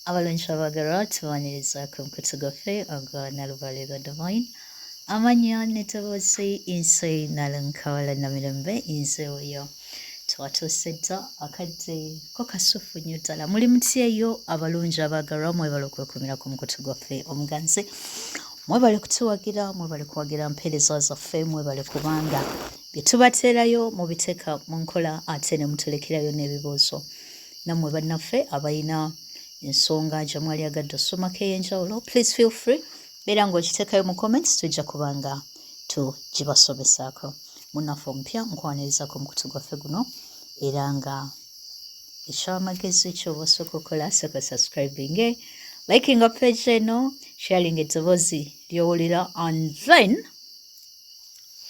abalungi abaagala tubonereza ku mukutu gwaffe ogwa Nalubale lwa Divine. Amannya n'eddoboozi nsi Nalankawala Namirembe nze oyo twatuuse dda akadde ko kasufu nnyo ddala. Muli mutya eyo abalungi abaagalwa, mwebale okwekumira ku mukutu gwaffe omuganzi, mwebale kutuwagira, mwebale kuwagira mpeereza zaffe, mwebale kubanga bye tubateerayo mubiteeka mu nkola ate ne mutulekerayo n'ebibuuzo. Nammwe bannaffe abalina ensonga gye mwali agadde osomako ey'enjawulo, please feel free beera ng'okiteekayo mu comments, tujja kubanga tugibasomesaako. Munnaffe omupya nkwaniriza ku mukutu gwaffe guno, era nga ekyamagezi ky'oba osooka okukola sooka subscribing, liking page eno, sharing eddoboozi ly'owulira, and then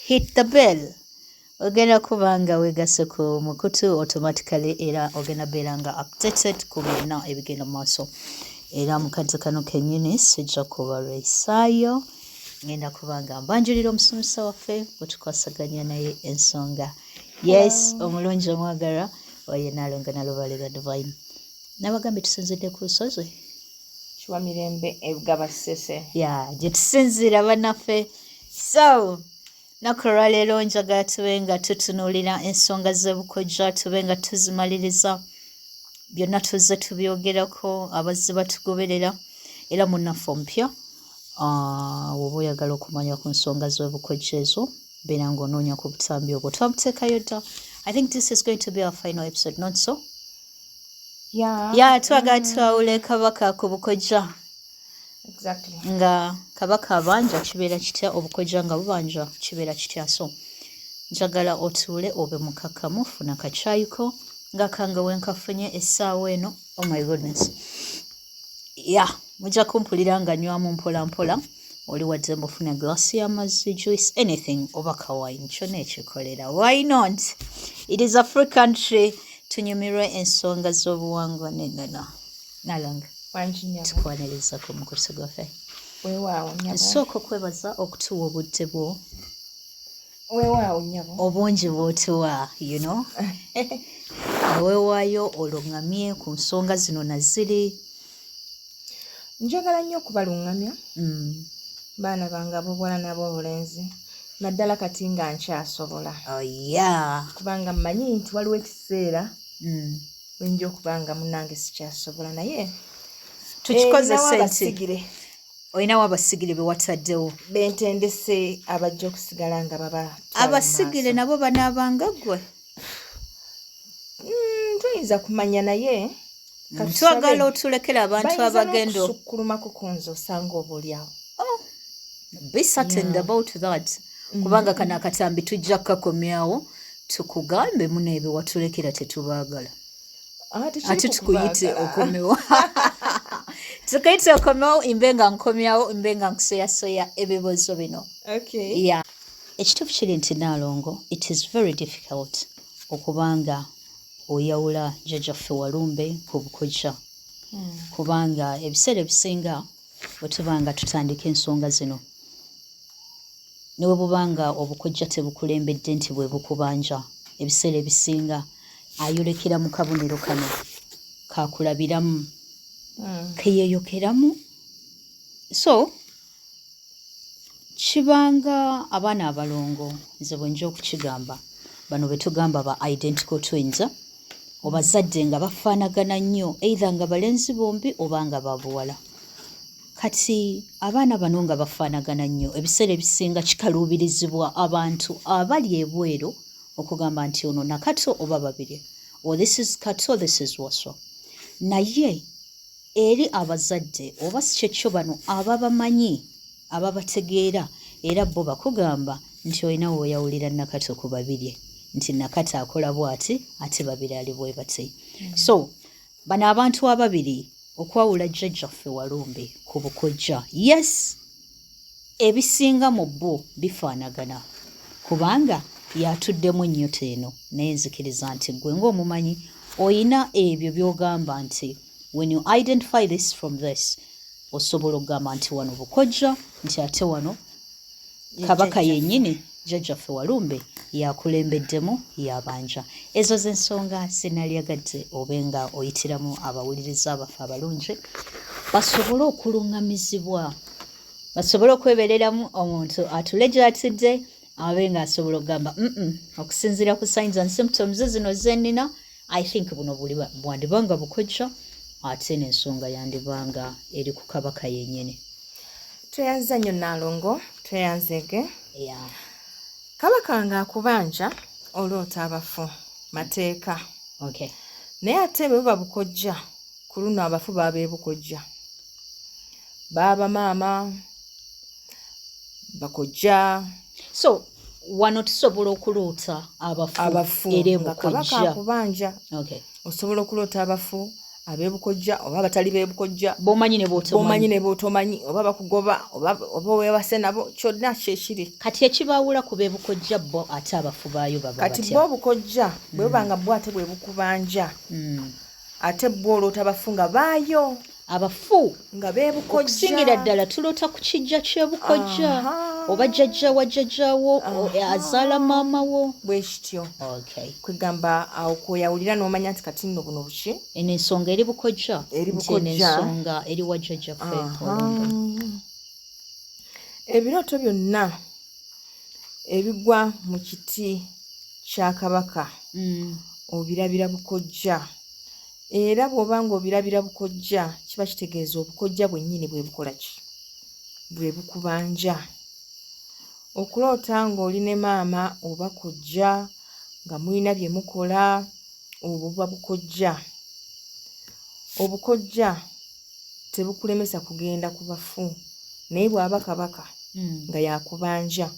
hit the bell. Ogenda kubanga weegase ku mukutu automatically, era ogenda beera nga updated ku byonna ebigenda mu maaso. Era mu kadde kano kennyini sijja kubalwisaayo, ngenda kubanga mbanjulira omusomesa waffe gwe tukwasaganya naye ensonga. Yes, omulungi omwagalwa oyo Nalonga Nalubale lwa Divine. Nabagambye tusinzidde ku lusozi Kiwa Mirembe Ebugaba Ssese. gye tusinziira bannaffe. So naku olwaleero njagala tube nga tutunuulira ensonga z'ebukojja, tube nga tuzimaliriza, byonna tuzze tubyogerako, abazze batugoberera. Era munnaffe omupya woba oyagala okumanya ku nsonga z'ebukojja ezo, beera ng'onoonya ku butambi obwo twabuteekayo dda. I think this is going to be our final episode, not so? Twagala twawule kabaka ku bukojja. Exactly. Nga kabaka abanja kibeera kitya, obukojja nga bubanja kibeera kitya. So njagala otuule obe mukakamu, funa kakyayiko nga kanga wenkafunye essaawa eno. Oh my goodness. Mujja kumpulira nga nywamu mpola mpola, oli wadde mbufuna glass y'amazzi, juice, anything, oba kawine, kyonna ekikolera. Why not? It is a free country. Tunyumirwe ensonga z'obuwangwa n'ennono. Nalonga tukwaniriza ku mukutu gwaffe. Weewaawo nnyabo. Nsooka okwebaza okutuwa obudde bwo. Weewaawo nnyabo. Obungi bw'otuwa, weewaayo oluŋŋamye ku nsonga zino naziri. Njagala nnyo okubaluŋŋamya. Baana bange ab'obuwala n'ab'obulenzi, naddala kati nga nkyasobola. Kubanga mmanyi nti waliwo ekiseera wenja okubanga munnange sikyasobola, naye tukikozesa nti olinawo abasigire be wataddewo, bentendese abajja okusigala nga baba abasigire nabo banaabanga ggwe. Tuyinza kumanya, naye twagala otulekera abantu abagenda okusukkulumako ku nze osanga oba oliawo. Be certain about that. Kubanga kana akatambi tujja kukakomyawo, tukugambe muna ebyo watulekera tetubaagala. Ate tukuyite okomewo. Tukayite okomewo, imbe nga nkomyawo, imbe nga nkusoyasoya ebibuuzo bino. Ekituufu kiri nti Nalongo, it is very difficult okubanga oyawula jjajjaffe Walumbe ku bukojja. Kubanga ebiseera ebisinga bwe tubanga tutandika ensonga zino, ne bwe bubanga obukojja tebukulembedde nti bwe bukubanja, ebiseera ebisinga ayolekera mu kabonero kano kakulabiramu, keyeeyokeramu. So kibanga abaana abalongo, nze bwenja okukigamba, bano be tugamba ba identical twins, obazadde nga bafaanagana nnyo, either nga balenzi bombi oba nga babuwala. Kati abaana bano nga bafaanagana nnyo, ebiseera ebisinga kikaluubirizibwa abantu abali ebweru okugamba nti ono nakato oba babiri, or this is Kato, this is Waso. Naye eri abazadde oba si kyekyo bano ababamanyi, ababategeera, era bo bakugamba nti olina weoyawulira nakato ku babiri, nti nakato akola bw'ati ate babiri ali bwe bati. So bano abantu ababiri okwawula jjajjaffe Walumbe ku bukojja, yes, ebisinga mu bo bifaanagana, kubanga yatuddemu ennyota eno, naye nzikiriza nti gwe ng'omumanyi oyina ebyo by'ogamba nti when you identify this from this, osobola okugamba nti wano bukojja, nti ate wano kabaka yennyini jjajjaffe Walumbe yakulembeddemu yabanja. Ezo z'ensonga sinalyagadde obenga oyitiramu abawuliriza abaffe abalungi basobole okulungamizibwa, basobole okwebereramu omuntu atule gy'atidde abenga asobola okugamba okusinziira ku signs and symptoms zino zennina, I think buno bwandibanga bukojja ate n'ensonga yandibanga eri ku Kabaka yennyini. Tweyanza nnyo Nalongo, tweyanzege. Kabaka ng'akubanja oloota abafu mateeka. Naye ate bwe buba bukojja ku luno abafu baba bukojja. Baba maama, bakojja. So wano tusobola okuloota abafu ere bukojja. Kabaka akubanja. Osobola okuloota abafu abebukojja oba abatali bebukojja. Bomanyi ne b'otomanyi oba bakugoba oba weebase nabo kyonna kyekiri. Kati ekibaawula ku bebukojja bo ate abafu baayo baba batya. Kati bo bukojja bwe banga bwo ate bwe bukubanja. Ate bo oloota abafu nga baayo. Abafu nga bebukojja. Okusingira ddala tuloota ku kijja ky'ebukojja. Oba jjajja wa jjajjawo azaala maama wo bwe kityo. Kwegamba awo kweyawulira n'omanya nti kati nno buno buki. Eno ensonga eri bukojja. Ensonga eri wa jjajjaffe Walumbe. Ebirooto byonna ebigwa mu kiti kya Kabaka obirabira bukojja. Era bw'obanga obirabira bukojja kiba kitegeeza obukojja bwennyini bwe bukola ki? Bwe bukubanja. Okuloota ng'oli ne maama oba kojja nga mulina bye mukola obwo buba bukojja. Obukojja tebukulemesa kugenda ku bafu, naye bw'aba Kabaka nga yakubanja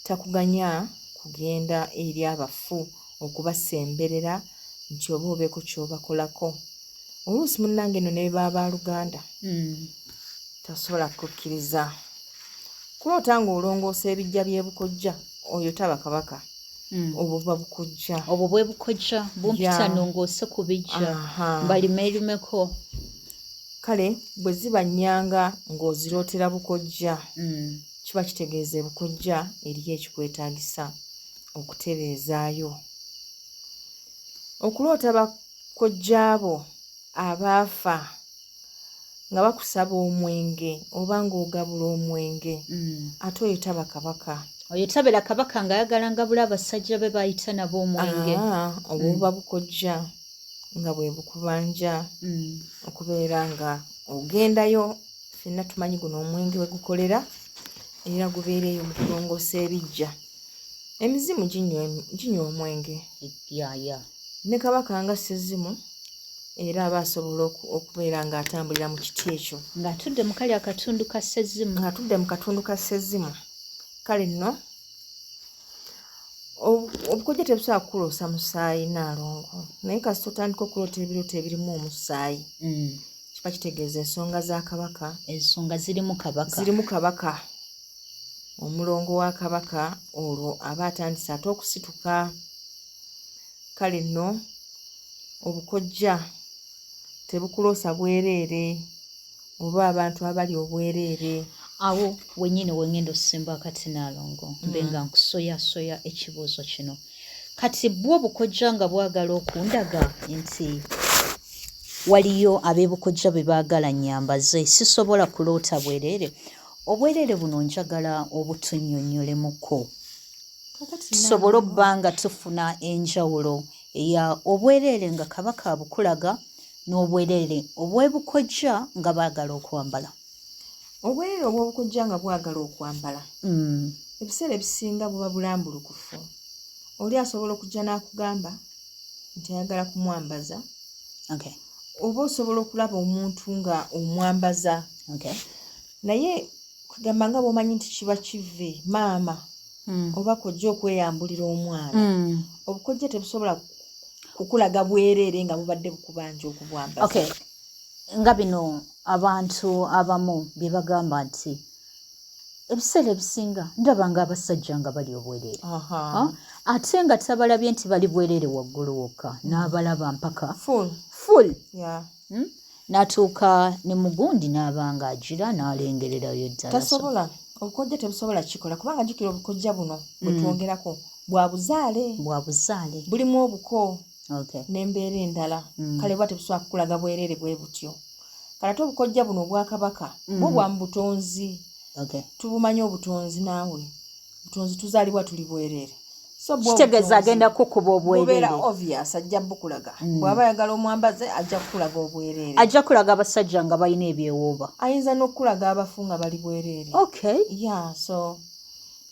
takuganya kugenda eri abafu okubasemberera nti oba obeeko ky'obakolako. Oluusi munnange eno ne baba Luganda tasobola kukkiriza. Kuloota ng'olongoosa ebijja by'ebukojja oyo taba Kabaka. Obwo buba bukojja. Obwo bwe bukojja bumpita nongoose ku bijja mbalimerimeko. Kale bwe ziba nnyanga ng'ozirootera bukojja kiba kitegeeza bukojja eriyo ekikwetaagisa okutereezaayo. Okuloota bakojja abo abaafa nga bakusaba omwenge oba ng'ogabula omwenge ate oyo taba Kabaka. Oyo tabera Kabaka ng'ayagala ngabula abasajja be bayita nabo omwenge. Obwo buba bukojja nga bwe bukubanja okubeera nga ogendayo. Ffenna tumanyi guno omwenge we gukolera era gubeereyo mu kulongoosa ebijja. Emizimu ginywa omwenge. Ne Kabaka nga Ssezimu era aba asobola okubeera ng'atambulira mu kiti ekyo ng'atudde mu kali akatundu ka Ssezimu. Kale nno obukojja tebusobola kukuloosa musaayi Nalongo, naye kasita otandika okuloota ebirooto ebirimu omusaayi kiba kitegeeza ensonga za Kabaka. Ensonga zirimu Kabaka. Omulongo wa Kabaka olwo aba atandise ate okusituka. Kale nno obukojja tebukuloosa bwereere oba abantu abali obwereere. Awo wennyini wengenda osimba akati Nalongo mbenga nkusoyasoya ekibuuzo kino. Kati bwo bukojja nga bwagala okundaga nti waliyo ab'ebukojja be baagala nnyambaze sisobola kuloota bwereere. Obwereere buno njagala obutunnyonnyolemuko tusobole obba nga tufuna enjawulo eya obwereere nga Kabaka abukulaga n'obwereere obw'ebukojja nga baagala okwambala. Obwereere obw'obukojja nga bwagala okwambala ebiseera ebisinga buba bulambulukufu. Oli asobola okujja n'akugamba nti ayagala kumwambaza. Oba osobola okulaba omuntu nga omwambaza. Naye kugamba nga bw'omanyi nti kiba kive maama oba kojja okweyambulira omwana. Obukojja tebusobola kukulaga bwereere nga bubadde bukubanja okubwambaza. Nga bino abantu abamu bye bagamba nti ebiseera ebisinga ndaba nga abasajja nga bali obwereere. Ate nga tabalabye nti bali bwereere waggulu wokka n'abalaba mpaka full. N'atuuka ne mugundi n'aba nga agira n'alengererayo ddala. obukojja tebusobola kikola kubanga jjukira obukojja buno bwe twongerako bwa buzaale bulimu obuko n'embeera endala kale bwa tebusobola kukulaga bwereere bwe butyo kale ate obukojja buno obwakabaka bwo bwa mu butonzi tubumanyi obutonzi naawe butonzi tuzaalibwa tuli bwereere kitegeeza agenda kukuba obwereere bubeera obvious ajja bukulaga bw'aba ayagala omwambaze ajja kukulaga obwereere ajja kulaga abasajja nga balina ebyewooba ayinza n'okukulaga abafu nga bali bwereere so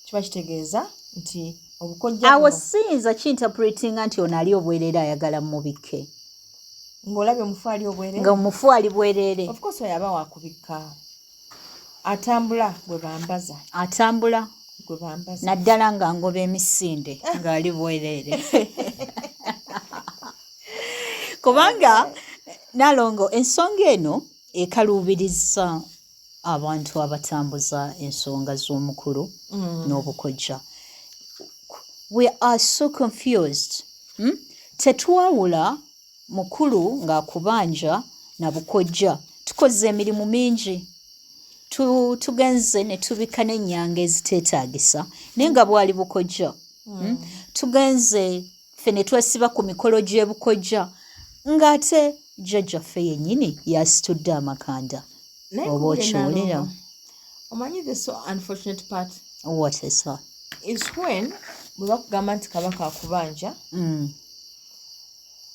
kiba kitegeeza nti obukojja awo siyinza kinterpretinga nti ono ali obwereere ayagala mubike ng'olabye omufu ali obwereere nga omufu ali bwereere of course oyo aba wakubika atambula gwe bambaza naddala nga ngoba emisinde ng'ali bwereere kubanga Nalongo ensonga eno ekaluubiriza abantu abatambuza ensonga z'omukulu n'obukojja. We are so confused. Tetwawula mukulu ng'akubanja na bukojja. Tukoze emirimu mingi. Tugenze ne tubika n'ennyanga eziteetaagisa naye nga bwali bukojja. Tugenze ffe ne twesiba ku mikolo gy'ebukojja ng'ate jjajjaffe yennyini yasitudde amakanda. Oba okiwulira? Omanyi the so unfortunate part? What is that? Is when bwe bakugamba nti kabaka akubanja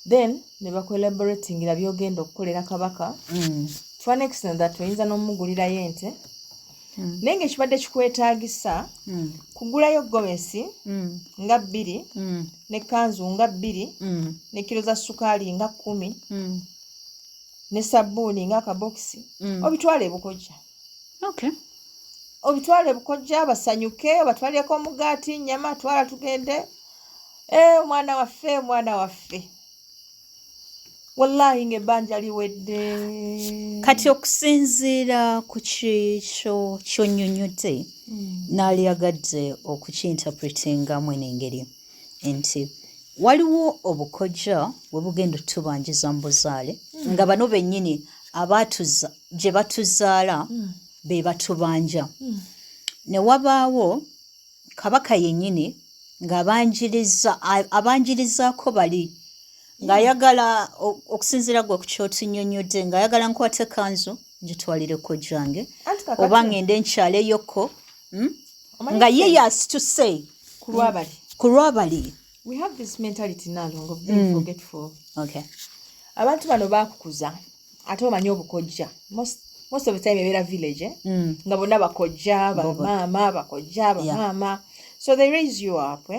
then ne bakwelaboratingira byogenda okukolera kabaka to an extent that oyinza n'omugulirayo ente naye ng'ekibadde kikwetaagisa kugulayo gomesi nga 2 ne kanzu nga 2 ne kilo za sukaali nga 10 ne sabbuuni nga akabokisi obitwala ebukojja. Obitwala ebukojja basanyuke obatwalireko omugaati nnyama twala tugende omwana waffe wallahi ng'ebbanja liwedde. Kati okusinziira ku kikyo ky'onnyonnyodde n'alyagadde okukinterpretingamu enengeri nti waliwo obukojja bwe bugenda otubanjiza mu buzaale nga bano bennyini gye batuzaala be batubanja ne wabaawo kabaka yennyini ng'abanjirizaako bali ng'ayagala okusinziira gwe ku kyotunnyonnyodde ng'ayagala nkwate kanzu gitwalireko gyange oba ngende nkyaleyoko nga ye yasituse ku lwabali. We have this mentality Nalongo of being forgetful. Abantu bano bakukuza ate omanyi obukojja most of the time ebeera village nga bonna bakojja bamaama so they raise you up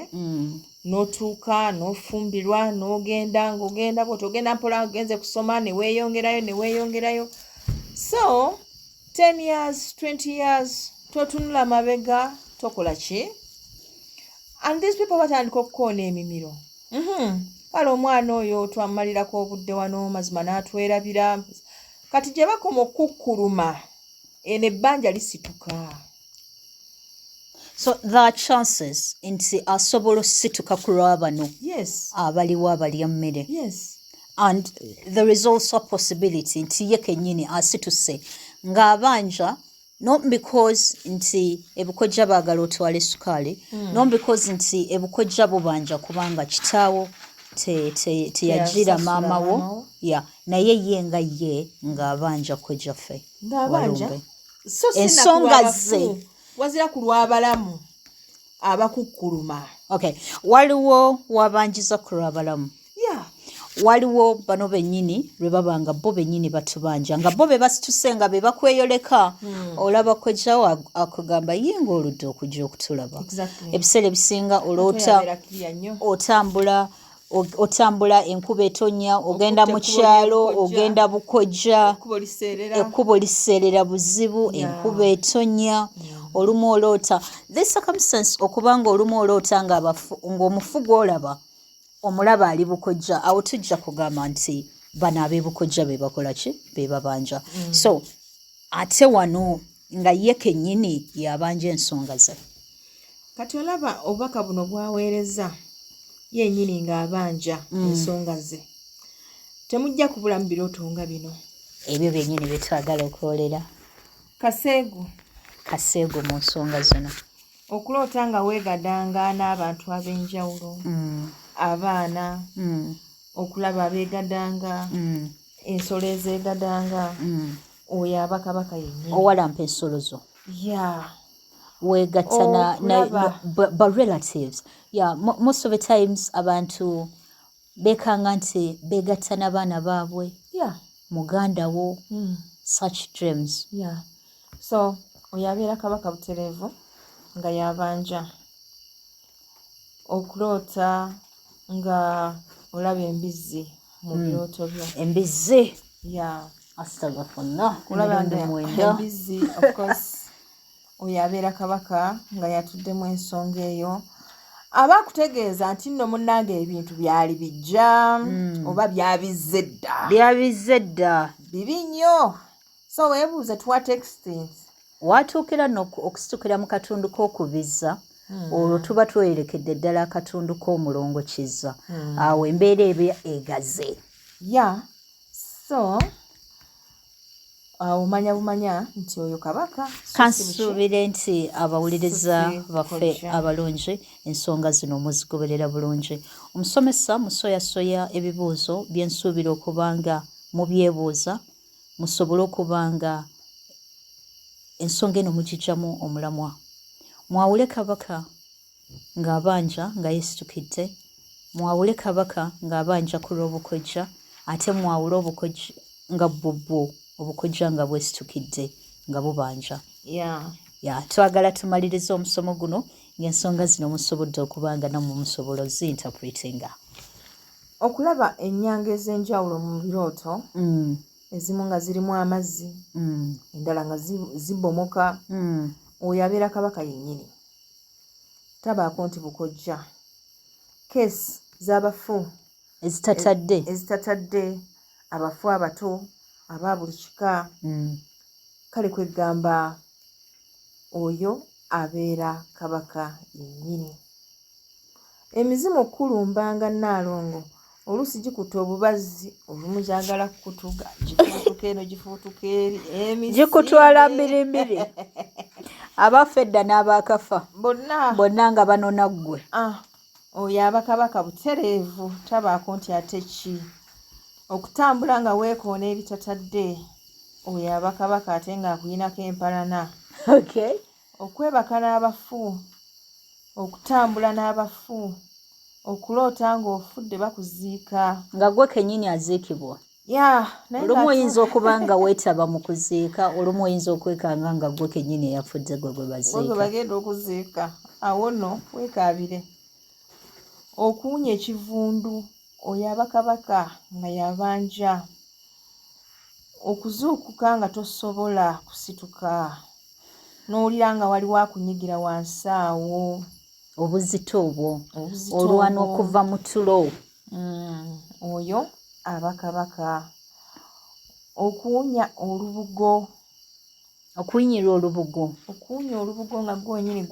n'otuuka n'ofumbirwa n'ogenda ng'ogenda bw'oti ogenda mpola ogenze kusoma ne weeyongerayo so 10 years 20 years totunula mabega tokola ki and these people batandika okukoona emimiro kale omwana oyo twammalirako obudde wano mazima n'atwerabira kati gye bakoma okukkuluma eno ebbanja lisituka. So there are chances nti asobola osituka ku lwabano abaliwo abalya mmere and there is also a possibility nti ye kennyini asituse ng'abanja not because nti ebukojja baagala otwala sukaali not because nti ebukojja bubanja kubanga kitaawo teyagira maama wo naye ye nga ye ng'abanja kojjaffe Walumbe ensonga ze wazira ku lw'abalamu abakukkuluma. Waliwo wabanjiza ku lw'abalamu waliwo bano bennyini lwe baba nga bo bennyini batubanja nga bo be basituse nga be bakweyoleka olaba kojjawo akugamba ye ng'oludde okujja okutulaba ebiseera ebisinga olwota otambula enkuba etonnya ogenda mu kyalo ogenda bukojja ekkubo liseerera buzibu enkuba etonnya olumu oloota this circumstance okubanga olumu oloota ng'omufu gw'olaba omulaba ali bukojja awo tujja kugamba nti bano ab'ebukojja be bakola ki be babanja so ate wano nga ye kennyini yabanja ensonga ze. Kati olaba obubaka buno bwaweereza yennyini ng'abanja ensonga ze temujja kubula mu birooto nga bino ebyo byennyini bye twagala okwolera. Kaseegu kaseego mu nsonga zino. Okuloota nga weegadanga n'abantu ab'enjawulo, abaana, okulaba abeegadanga, ensolo ezeegadanga, oyo aba kabaka yennyini. Owalampa ensolo zo. Yeah. Weegatta ba relatives. Yeah, most of the times abantu beekanga nti beegatta n'abaana baabwe. Yeah. Muganda wo. Such dreams. Yeah. So oyo abeera kabaka butereevu nga yabanja. Okuloota nga olaba embizzi mu birooto byo. Embizzi. Yeah. Astagfirullah. Olaba embizzi, of course. Oyo abeera kabaka nga yatuddemu ensonga eyo. Aba akutegeeza nti nno munnange ebintu byali bijja oba byabizze dda. Byabizze dda. Bibi nnyo. So weebuuze to what extent? Watuukira n'okusitukira mu katundu k'okubizza, olwo tuba twerekedde ddala akatundu k'omulongo kizza. Awo embeera eba egaze. Yeah. So omanya bumanya nti oyo kabaka. Kansuubire nti abawuliriza baffe abalungi ensonga zino muzigoberera bulungi. Omusomesa musoyasoya ebibuuzo bye nsuubira okuba nga mubyebuuza, musobole okuba nga ensonga eno mugijjamu omulamwa. Mwawule kabaka ng'abanja nga yeesitukidde, mwawule kabaka ng'abanja ku lw'obukojja, ate mwawule obukojja nga bubwo obukojja nga bwesitukidde nga bubanja. Twagala tumalirize omusomo guno ng'ensonga zino musobodde okuba nga nammwe musobola zi-interpretinga. Okulaba ennyanga ez'enjawulo mu birooto, ezimu nga zirimu amazzi, endala nga zibomoka, oyo abeera kabaka yennyini. Tabaako nti bukojja. Keesi z'abafu ezitatadde, abafu abato, aba buli kika, kale kwegamba oyo abeera kabaka yennyini. Emizimu okulumbanga Nnaalongo oluusi gikutta obubazzi, olumu gyagala kukutuga, gifuutuka eno gifuutuka eri, gikutwala mbirimbiri. Abaffe edda n'abaakafa bonna nga banona ggwe. Oyo aba kabaka butereevu, tabaako nti ate ki. Okutambula nga weekoona ebitatadde, oyo aba kabaka ate ng'akuyinako empalana. Okwebaka n'abafu, okutambula n'abafu, okuloota ng'ofudde bakuziika. Nga gwe kennyini aziikibwa. Olumu oyinza okuba nga weetaba mu kuziika, olumu oyinza okwekanga nga gwe kennyini eyafudde gwe baziika. Gwe bagenda okuziika. Awo nno weekaabire. Okuwunya ekivundu, oyo aba kabaka nga yabanja. Okuzuukuka nga tosobola kusituka, n'owulira nga waliwo akunyigira wansi awo. Obuzito obwo olwana okuva mu tulo. Oyo aba kabaka. Okuwunya olubugo. Okuwunyira olubugo. Okuwunya olubugo nga gwenyini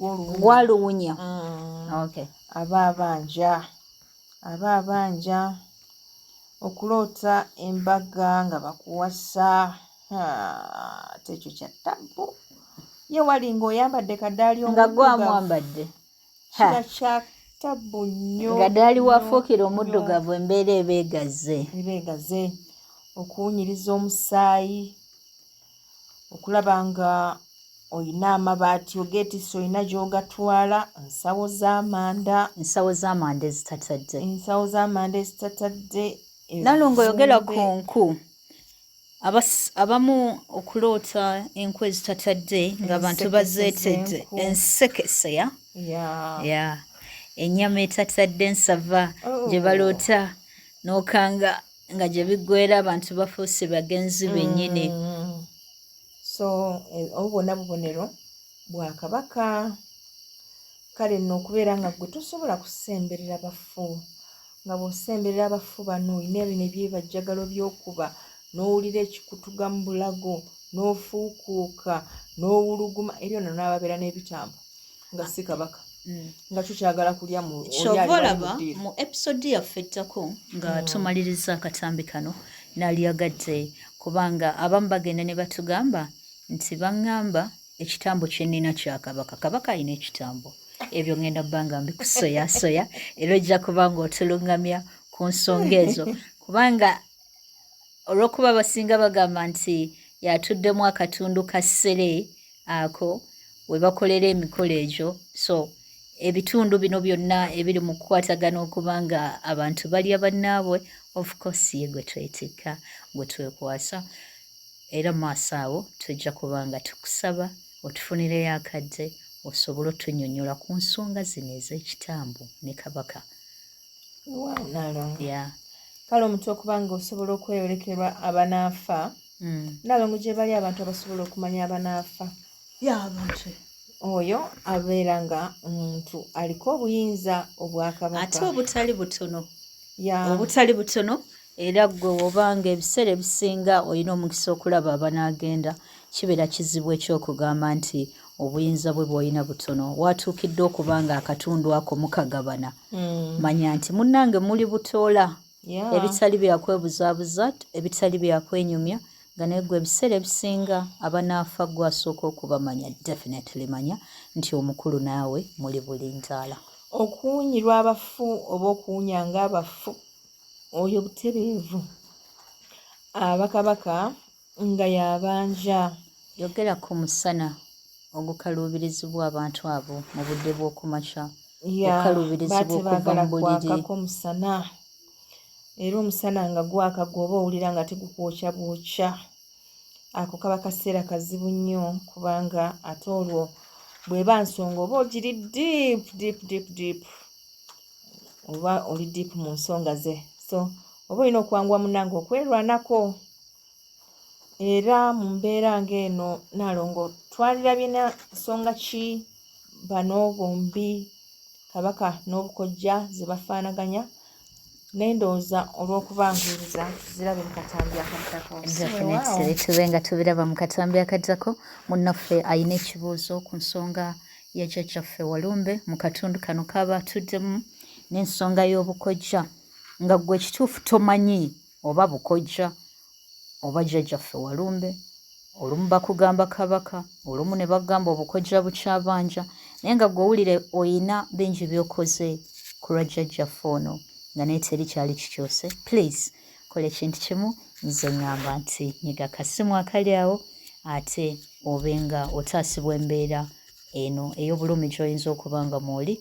gwaluwunya. Aba abanja. Okuloota embaga nga bakuwasa, ate ekyo kya ttabbu. Ye wali ng'oyambadde kaddaali nga gwamwambadde. Kira kya ttabbu nnyo. Gaddaali wafuukira omuddugavu embeera eba egaze. Okuwunyiriza omusaayi, okulaba nga oyina amabaati ogeetisse oyina gy'ogatwala, ensawo z'amanda ezitatadde. Nnaalongo oyogera ku nku. Abamu okuloota enku ezitatadde ng'abantu bazeetedde ensekese, ennyama etatadde ensava gye baloota n'okanga nga gye biggwera abantu bafuuse bagenzi bennyini. So obwo bubonero bwa kabaka. Kale nno okubeera nga gwe tosobola kusemberera bafu, nga bw'osemberera abafu bano olina bino ebyebajjagalo by'okuba, n'owulira ekikutuga mu bulago, n'ofuukuuka, n'owuluguma. Ebyo nno n'ababeera n'ebitambo nga si kabaka, nga tukyagala kulya mu ky'obalaba mu episode yaffe ettako nga tumaliriza akatambi kano naalyagadde, kubanga abamu bagenda ne batugamba nti baŋŋamba ekitambo kyenina kya kabaka. Kabaka alina ekitambo. Ebyo ngenda bbanga mbikusoyasoya era ojja kubanga otulungamya ku nsonga ezo kubanga olw'okuba basinga bagamba nti yatuddemu akatundu ka ssere ako we bakolera emikolo egyo. So ebitundu bino byonna ebiri mu kukwatagana okubanga abantu balya bannaabwe, of course ye gwe twetikka, gwe twekwasa. Era maaso awo tujja kubanga tukusaba otufunireyo akadde osobola otunnyonnyola ku nsonga zino ez'ekitambo ne kabaka. Kale omuntu okubanga osobola okweyolekerwa abanaafa, Nalongo gye bali abantu abasobola okumanya abanaafa. Oyo abeera nga omuntu aliko obuyinza obwakabaka. Ate obutali butono. Obutali butono era gwe obanga ebiseera ebisinga olina omukisa okulaba abanaagenda, kibeera kizibu ekyokugamba nti obuyinza bwe bw'olina butono. Watuukidde okubanga akatundu ako mukagabana. Manya nti munnange muli butoola. Ebitali byakwebuzaabuza, ebitali byakwenyumya, nga naye gwe ebiseera ebisinga abanaafa gwasooka okubamanya, definitely manya nti omukulu naawe muli bulinzaala. Okuwunyirwa abafu oba okuwunyanga abafu, oyo butereevu. Abakabaka nga yabanja. Yogera ku musana ogukaluubirizibwa abantu abo mu budde bw'okumakya. Okukaluubirizibwa okuva mu buliri. Omusana. Era omusana nga gwaka gw'oba owulira nga tegukwokya bwokya. Ako kaba kaseera kazibu nnyo kubanga ate olwo bw'eba nsonga oba ogiri deep. Oba oli deep mu nsonga ze. So oba olina okwanguwa munnange okwerwanako. Era mu mbeera ng'eno Nalongo twalirabye na nsonga ki bano bombi kabaka n'obukojja ze bafaanaganya. Nendooza olw'okubangiriza zirabe mu katambi akaddako. Definitely tube nga tubiraba mu katambi akaddako. Munnaffe alina ekibuuzo ku nsonga ya jjajjaffe Walumbe mu katundu kano kaba atuddemu n'ensonga y'obukojja nga gwe ekituufu tomanyi oba bukojja oba jjajjaffe Walumbe. Olumu bakugamba kabaka, olumu ne bagamba obukojja bukyabanja, naye nga gwe owulire oyina bingi by'okoze ku lwa jjajjaffe ono nga naye teri kyali kikyuse. Please kola ekintu kimu, nze ngamba nti nyiga akasimu akali awo ate obe nga otaasibwa embeera eno ey'obulumi gy'oyinza okuba nga mwoli.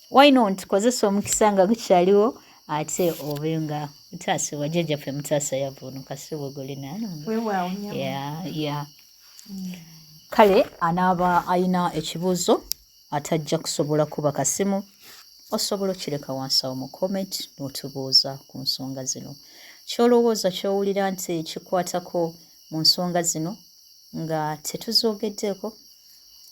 Why not kozesa omukisa nga gukyaliwo ate obe nga utaasibwa. Jjajjaffe mutaasa yavuunuka si bwe guli Nalongo. Kale anaaba alina ekibuuzo atajja kusobola kuba kasimu, osobola okireka wansi awo mu comment n'otubuuza ku nsonga zino. Ky'olowooza ky'owulira nti kikwatako mu nsonga zino nga tetuzoogeddeko,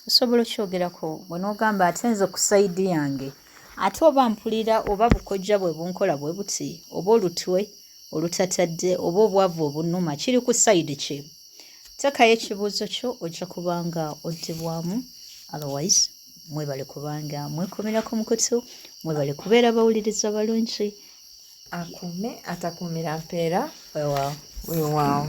osobola okyogerako. Bw'onoogamba ate nze ku sayidi yange, ate oba mpulira oba bukojja bwe bunkola bwe buti, oba olutwe olutatadde, oba obwavu obunnuma, kiri ku sayidi ki? Teekayo ekibuuzo kyo, ojja kubanga oddibwamu. Otherwise mwebale kubanga mwekomera ku mukutu, mwebale kubeera bawuliriza balungi. Akuume atakuumira mpeera. Weewaawo. Weewaawo.